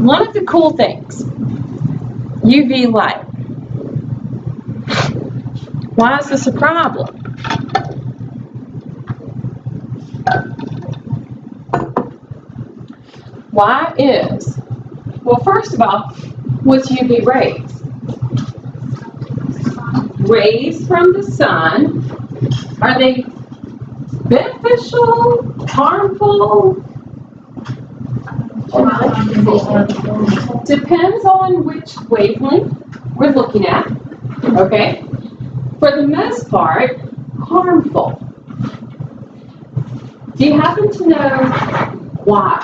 one of the cool things, UV light. Why is this a problem? Why is, well, first of all, what's UV rays? Rays from the sun, are they beneficial, harmful? Depends on which wavelength we're looking at, okay? For the most part, harmful. Do you happen to know why?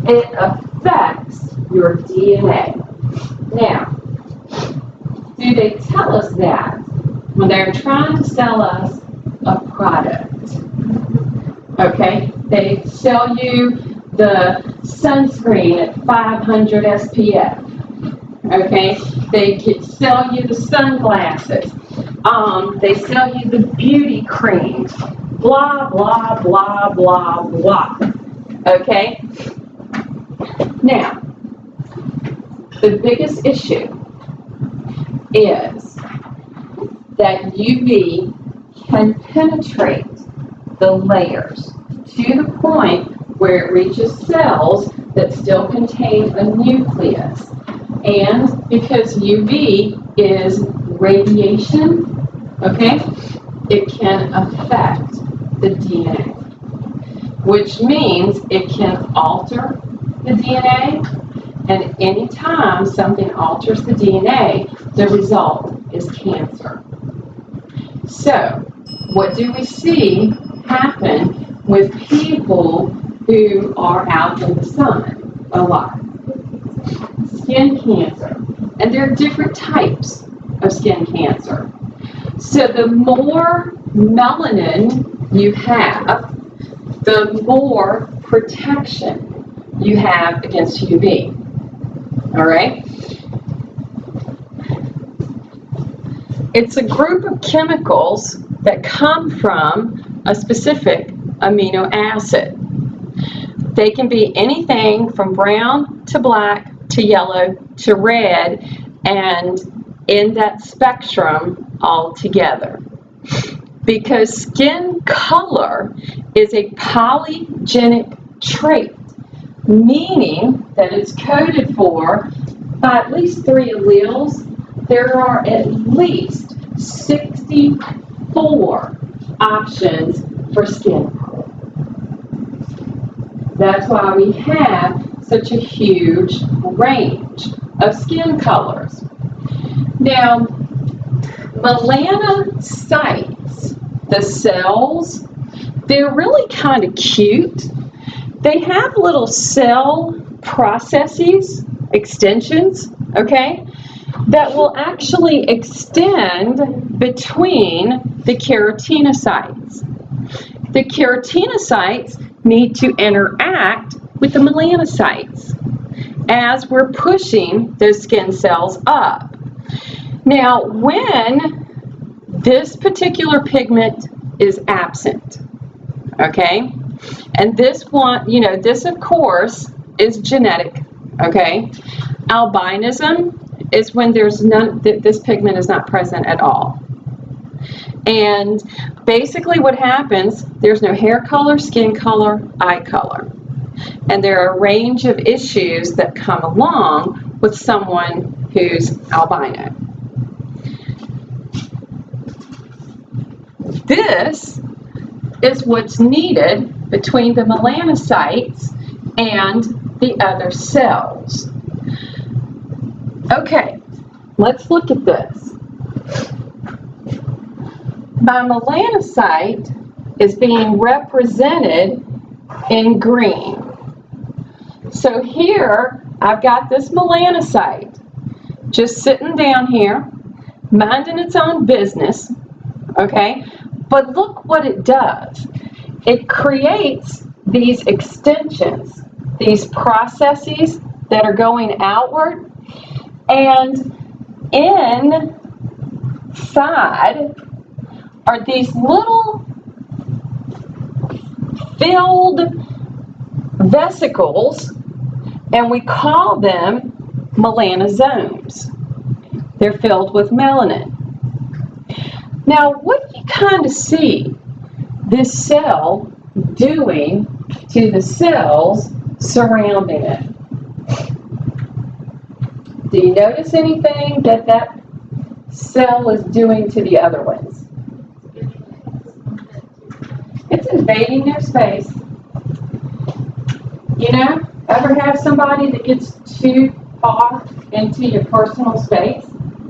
It affects your DNA. Now, do they tell us that when they're trying to sell us a product? Okay, they sell you the sunscreen at 500 SPF. Okay, they sell you the sunglasses. They sell you the beauty creams. Blah, blah, blah, blah, blah. Okay? Now, the biggest issue is that UV can penetrate the layers to the point where it reaches cells that still contain a nucleus. And because UV is radiation, okay, it can affect the DNA, which means it can alter the DNA, and anytime something alters the DNA, the result is cancer. So, what do we see happen with people who are out in the sun a lot? Skin cancer. And there are different types of skin cancer. So the more melanin you have, the more protection you have against UV. All right? It's a group of chemicals that come from a specific amino acid. They can be anything from brown to black to yellow to red, and in that spectrum altogether. Because skin color is a polygenic trait, meaning that it's coded for by at least 3 alleles. There are at least 64 options for skin color. That's why we have such a huge range of skin colors. Now, melanocytes, the cells, they're really kind of cute. They have little cell processes, extensions, okay, that will actually extend between the keratinocytes. The keratinocytes need to interact with the melanocytes as we're pushing those skin cells up. Now, when this particular pigment is absent, okay, and this one, you know, this of course is genetic, okay. Albinism is when there's none, this pigment is not present at all. And basically what happens, there's no hair color, skin color, eye color. And there are a range of issues that come along with someone who's albino. This is what's needed between the melanocytes and the other cells. Okay, let's look at this. My melanocyte is being represented in green. So here, I've got this melanocyte just sitting down here, minding its own business, okay? But look what it does. It creates these extensions, these processes that are going outward, and inside are these little filled vesicles, and we call them melanosomes. They're filled with melanin. Now, what do you kind of see this cell doing to the cells surrounding it? Do you notice anything that that cell is doing to the other ones? It's invading their space. You know, ever have somebody that gets too far into your personal space?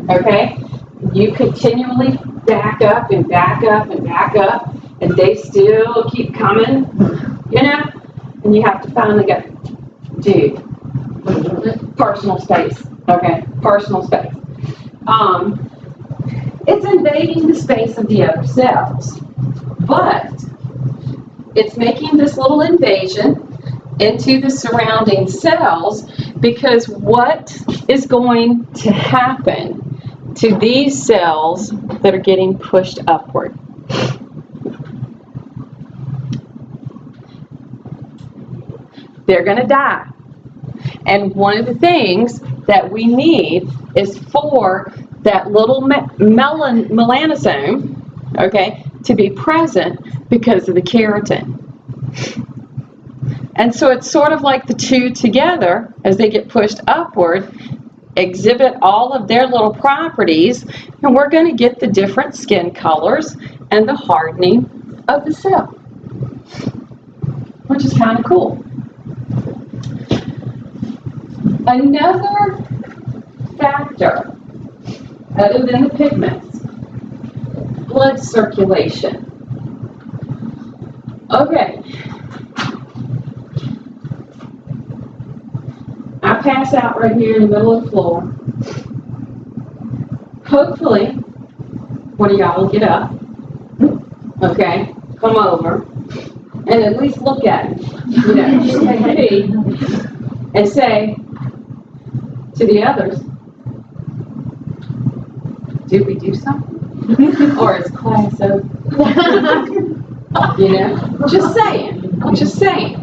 Okay? You continually back up and back up and back up, and they still keep coming, you know? And you have to finally go, dude, personal space. Okay, personal space. It's invading the space of the other cells, but it's making this little invasion into the surrounding cells because what is going to happen to these cells that are getting pushed upward? They're going to die. And one of the things that we need is for that little melanosome, okay, to be present because of the keratin. And so it's sort of like the two together, as they get pushed upward, exhibit all of their little properties, and we're going to get the different skin colors and the hardening of the cell, which is kind of cool. Another factor, other than the pigments, blood circulation. Okay. I pass out right here in the middle of the floor. Hopefully, one of y'all will get up, okay, come over, and at least look at it, you know, just take a peek, and say to the others, did we do something? Or is class over? You know, just saying, just saying.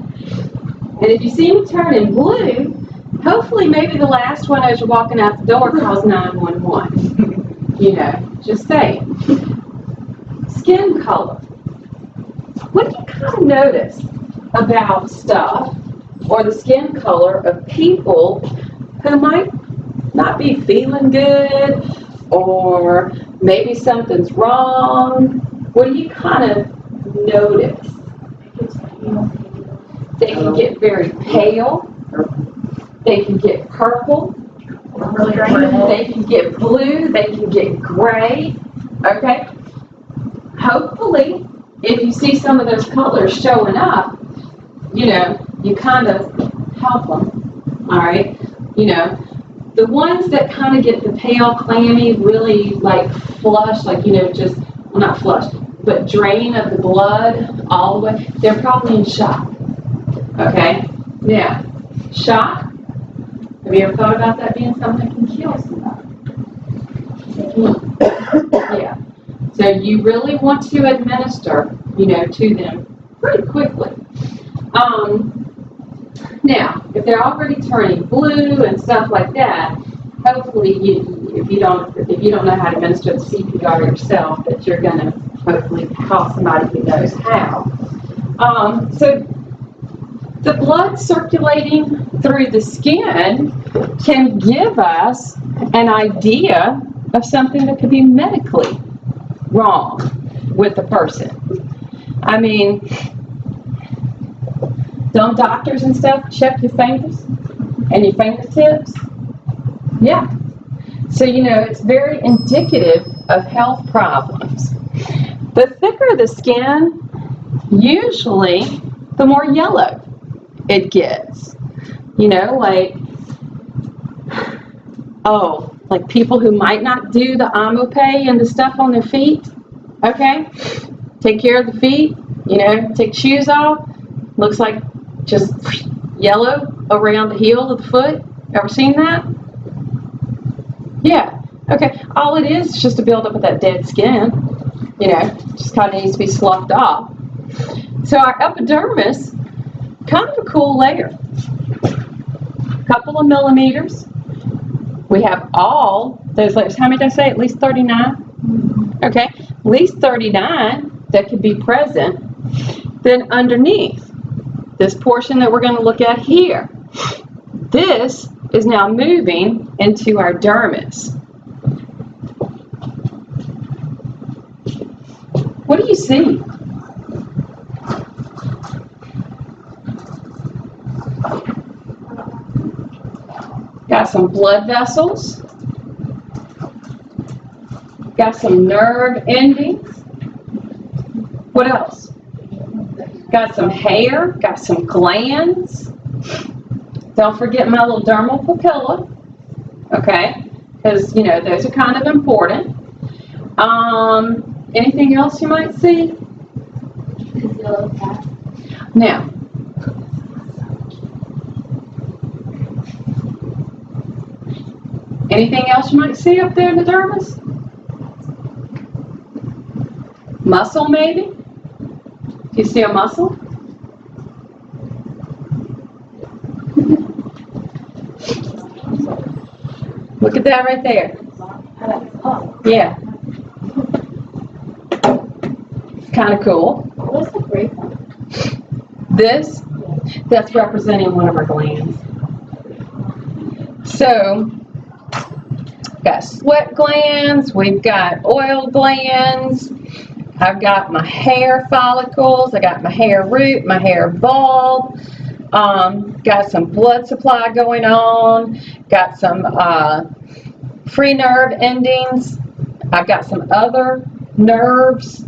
And if you see me turning blue, hopefully maybe the last one as you're walking out the door calls 911. You know, just saying. Skin color. What do you kind of notice about stuff or the skin color of people who might not be feeling good, or maybe something's wrong? What do you kind of notice? They can get very pale. They can get purple. They can get blue. They can get gray. Okay? Hopefully, if you see some of those colors showing up, you know, you kind of help them. All right? You know, the ones that kind of get the pale, clammy, really like flush, like, you know, just, well, not flush, but drain of the blood all the way, they're probably in shock. Okay? Now, shock, have you ever thought about that being something that can kill somebody? Yeah. So you really want to administer, you know, to them pretty quickly. Now, if they're already turning blue and stuff like that, hopefully, if you don't know how to administer the CPR yourself, that you're going to hopefully call somebody who knows how. So the blood circulating through the skin can give us an idea of something that could be medically wrong with the person. I mean, don't doctors and stuff check your fingers and your fingertips? Yeah. So, you know, it's very indicative of health problems. The thicker the skin, usually the more yellow it gets. You know, like, oh, like people who might not do the amope and the stuff on their feet, okay? Take care of the feet, you know, take shoes off, looks like just yellow around the heel of the foot. Ever seen that? Yeah, okay. All it is just a buildup of that dead skin, you know, just kind of needs to be sloughed off. So our epidermis kind of a cool layer. A couple of millimeters. We have all those layers. How many did I say? At least 39? Okay, at least 39 that could be present. Then underneath, this portion that we're going to look at here, this is now moving into our dermis. What do you see? Got some blood vessels. Got some nerve endings. What else? Got some hair. Got some glands. Don't forget my little dermal papilla. Okay? Because, you know, those are kind of important. Anything else you might see? Now, anything else you might see up there in the dermis? Muscle, maybe? Do you see a muscle? Look at that right there. Yeah. Kind of cool. What's the grape one? This, that's representing one of our glands. So, we've got sweat glands, we've got oil glands, I've got my hair follicles, I got my hair root, my hair bulb, got some blood supply going on, got some free nerve endings, I've got some other nerves,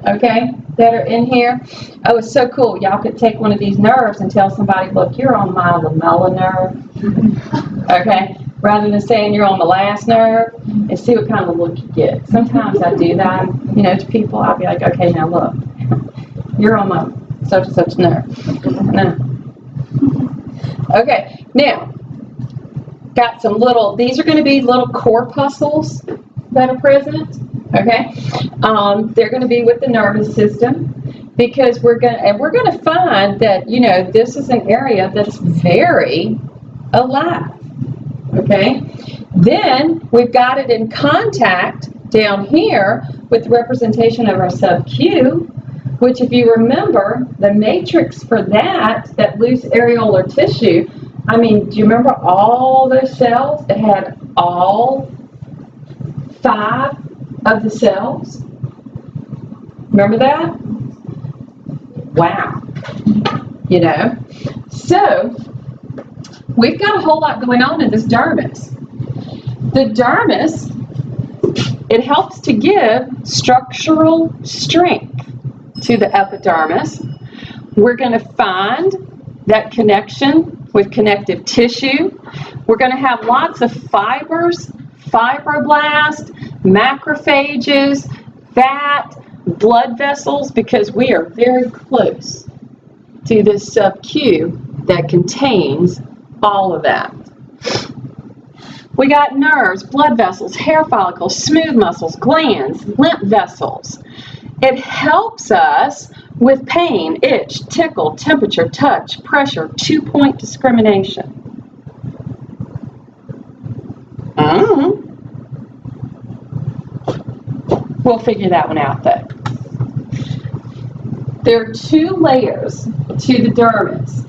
okay, that are in here. Oh, it's so cool. Y'all could take one of these nerves and tell somebody, look, you're on my lamella nerve, okay, rather than saying you're on the last nerve, and see what kind of look you get. Sometimes I do that, you know, to people. I'll be like, okay, now look, you're on my such and such nerve. No. Okay, now, got some little, these are going to be little corpuscles that are present, okay? They're going to be with the nervous system, because we're going to find that, you know, this is an area that's very alive, okay? Then we've got it in contact down here with the representation of our sub-Q, which, if you remember, the matrix for that loose areolar tissue, I mean, do you remember all those cells? It had all 5 of the cells. Remember that? Wow. You know? So, we've got a whole lot going on in this dermis. The dermis, it helps to give structural strength to the epidermis. We're going to find that connection with connective tissue. We're going to have lots of fibers, fibroblasts, macrophages, fat, blood vessels, because we are very close to this sub-Q that contains all of that. We got nerves, blood vessels, hair follicles, smooth muscles, glands, lymph vessels. It helps us with pain, itch, tickle, temperature, touch, pressure, 2-point discrimination. We'll figure that one out though. There are 2 layers to the dermis.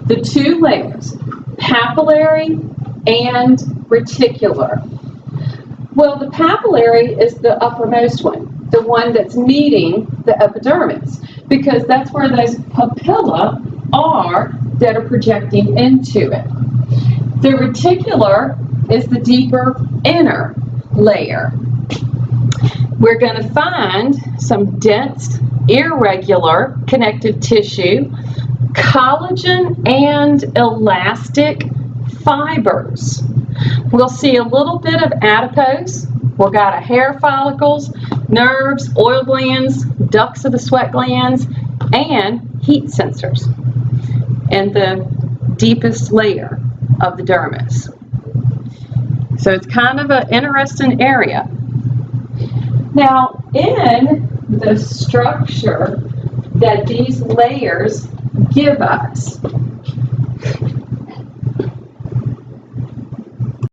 The 2 layers, papillary and reticular. Well, the papillary is the uppermost one, the one that's meeting the epidermis, because that's where those papilla are that are projecting into it. The reticular is the deeper inner layer. We're going to find some dense, irregular connective tissue, collagen and elastic fibers. We'll see a little bit of adipose. We've got hair follicles, nerves, oil glands, ducts of the sweat glands, and heat sensors in the deepest layer of the dermis. So it's kind of an interesting area. Now, in the structure that these layers give us